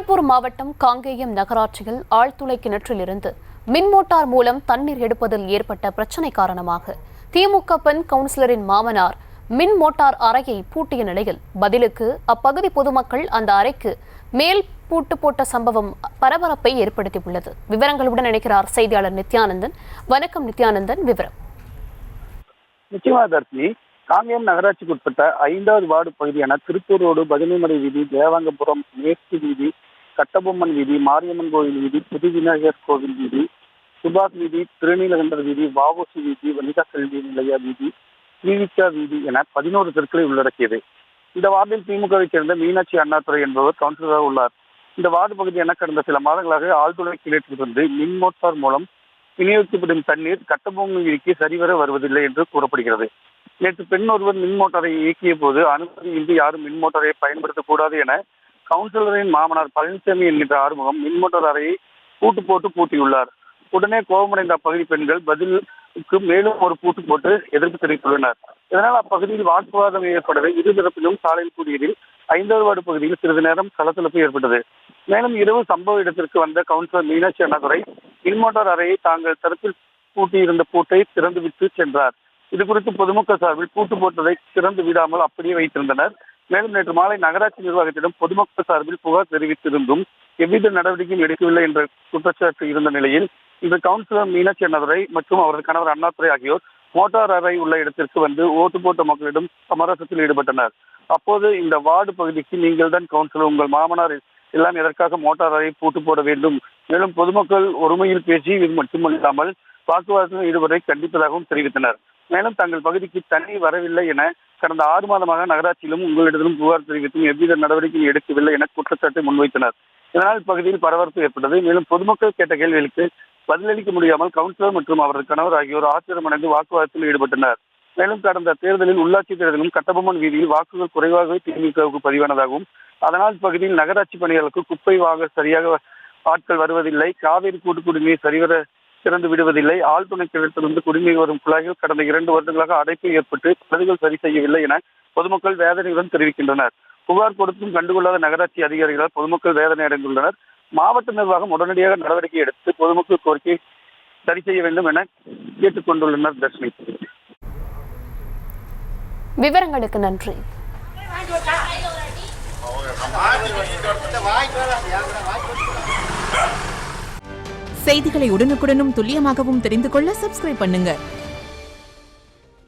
திருப்பூர் மாவட்டம் காங்கேயம் நகராட்சியில் ஆழ்துளை கிணற்றிலிருந்து மின் மோட்டார் மூலம் தண்ணீர் எடுப்பதில் ஏற்பட்ட பிரச்சினை காரணமாக திமுக பெண் கவுன்சிலரின் மாமனார் மின் மோட்டார் அறையை பூட்டிய நிலையில் பதிலுக்கு அப்பகுதி பொதுமக்கள் அந்த அறைக்கு மேல் பூட்டு போட்ட சம்பவம் பரபரப்பை ஏற்படுத்தியுள்ளது. விவரங்களுடன் இணைக்கிறார் செய்தியாளர் நித்யானந்தன். வணக்கம் நித்யானந்தன், விவரம். நிச்சயமாக காங்கேயம் நகராட்சிக்கு உட்பட்ட 5வது வார்டு பகுதியான திருப்பூர் ரோடு, பதினிமலை வீதி, தேவாங்கபுரம் மேற்கு வீதி, கட்டபொம்மன் வீதி, மாரியம்மன் கோவில் வீதி, புது விநாயகர் கோவில் வீதி, சுபாஷ் வீதி, திருநீலகண்டர் வீதி, வாவோசி வீதி, வனிதா கல்வி நிலைய வீதி, ஸ்ரீவிச்சா வீதி என 11 தெருக்களை உள்ளடக்கியது. இந்த வார்டில் திமுகவை சேர்ந்த மீனாட்சி அண்ணாதுரை என்பவர் கவுன்சிலராக உள்ளார். இந்த வார்டு பகுதியான கடந்த சில மாதங்களாக ஆழ்துளை கிணற்றிலிருந்து மின் மோட்டார் மூலம் விநியோகிக்கப்படும் தண்ணீர் கட்டபொம்மன் வீதிக்கு சரிவர வருவதில்லை என்று கூறப்படுகிறது. நேற்று பெண் ஒருவர் மின் மோட்டாரை இயக்கிய போது அனுமதியின்றி யாரும் மின் மோட்டாரை பயன்படுத்தக்கூடாது என கவுன்சிலரின் மாமனார் பழனிசாமி என்கின்ற ஆறுமுகம் மின் மோட்டார் அறையை பூட்டு போட்டு பூட்டியுள்ளார். உடனே கோபமடைந்த அப்பகுதி பெண்கள் பதிலுக்கு மேலும் ஒரு பூட்டு போட்டு எதிர்ப்பு தெரிவித்துள்ளனர். இதனால் அப்பகுதியில் வாக்குவாதம் ஏற்படவே இருதரப்பிலும் சாலையில் கூடியதில் 5வது வார்டு பகுதியில் சிறிது நேரம் சலசலப்பு ஏற்பட்டது. மேலும் இரவு சம்பவ இடத்திற்கு வந்த கவுன்சிலர் மீனாட்சி அண்ணாதுரை மின் மோட்டார் அறையை தாங்கள் தரப்பில் பூட்டியிருந்த பூட்டை திறந்துவிட்டு சென்றார். இது குறித்து பொதுமக்கள் சார்பில் பூட்டு போட்டதை திறந்து விடாமல் அப்படியே வைத்திருந்தனர். மேலும் நேற்று மாலை நகராட்சி நிர்வாகத்திடம் பொதுமக்கள் சார்பில் புகார் தெரிவித்திருந்தும் எவ்வித நடவடிக்கையும் எடுக்கவில்லை என்ற குற்றச்சாட்டு இருந்த நிலையில் இந்த கவுன்சிலர் மீனாட்சி அண்ணாதுரை மற்றும் அவரது கணவர் அண்ணாதுரை ஆகியோர் மோட்டார் அறை உள்ள இடத்திற்கு வந்து ஓட்டு போட்ட மக்களிடம் சமரசத்தில் ஈடுபட்டனர். அப்போது இந்த வார்டு பகுதிக்கு நீங்கள் தான் கவுன்சிலர், உங்கள் மாமனார் எல்லாம் எதற்காக மோட்டார் அறையை பூட்டு போட வேண்டும்? மேலும் பொதுமக்கள் ஒருமையில் பேசி இது மட்டுமல்லாமல் வாக்குவாதத்தில் ஈடுபடுவதை கண்டிப்பதாகவும் தெரிவித்தனர். மேலும் தங்கள் பகுதிக்கு தண்ணீர் வரவில்லை என கடந்த 6 மாதமாக நகராட்சியிலும் உங்களிடத்திலும் புகார் தெரிவித்தும் எவ்வித நடவடிக்கையும் எடுக்கவில்லை என குற்றச்சாட்டை முன்வைத்தனர். இதனால் இப்பகுதியில் பரபரப்பு ஏற்பட்டது. மேலும் பொதுமக்கள் கேட்ட கேள்விகளுக்கு பதிலளிக்க முடியாமல் கவுன்சிலர் மற்றும் அவரது கணவர் ஆகியோர் ஆத்திரமடைந்து வாக்குவாதத்தில் ஈடுபட்டனர். மேலும் கடந்த தேர்தலில் உள்ளாட்சி தேர்தலிலும் கட்டபொம்மன் வீதியில் வாக்குகள் குறைவாகவே திமுகவுக்கு பதிவானதாகவும் அதனால் இப்பகுதியில் நகராட்சி பணியாளருக்கு குப்பை வாங்க சரியாக ஆட்கள் வருவதில்லை, காவேரி கூட்டு குடிநீர் சரிவர திறந்து விடுவதில்லை, ஆழ்துணை கிணற்றிலிருந்து குடிநீர் வரும் குழாய்கள் கடந்த 2 வருடங்களாக அடைப்பு ஏற்பட்டு பகுதிகள் சரி செய்யவில்லை என பொதுமக்கள் வேதனையுடன் தெரிவிக்கின்றனர். புகார் கொடுத்தும் கண்டுகொள்ளாத நகராட்சி அதிகாரிகளால் பொதுமக்கள் வேதனை அடைந்துள்ளனர். மாவட்ட நிர்வாகம் உடனடியாக நடவடிக்கை எடுத்து பொதுமக்கள் கோரிக்கை சரி செய்ய வேண்டும் என கேட்டுக் கொண்டுள்ளனர். தர்ஷினி, விவரங்களுக்கு நன்றி. செய்திகளை உடனுக்குடனும் துல்லியமாகவும் தெரிந்து கொள்ள சப்ஸ்கிரைப் பண்ணுங்க.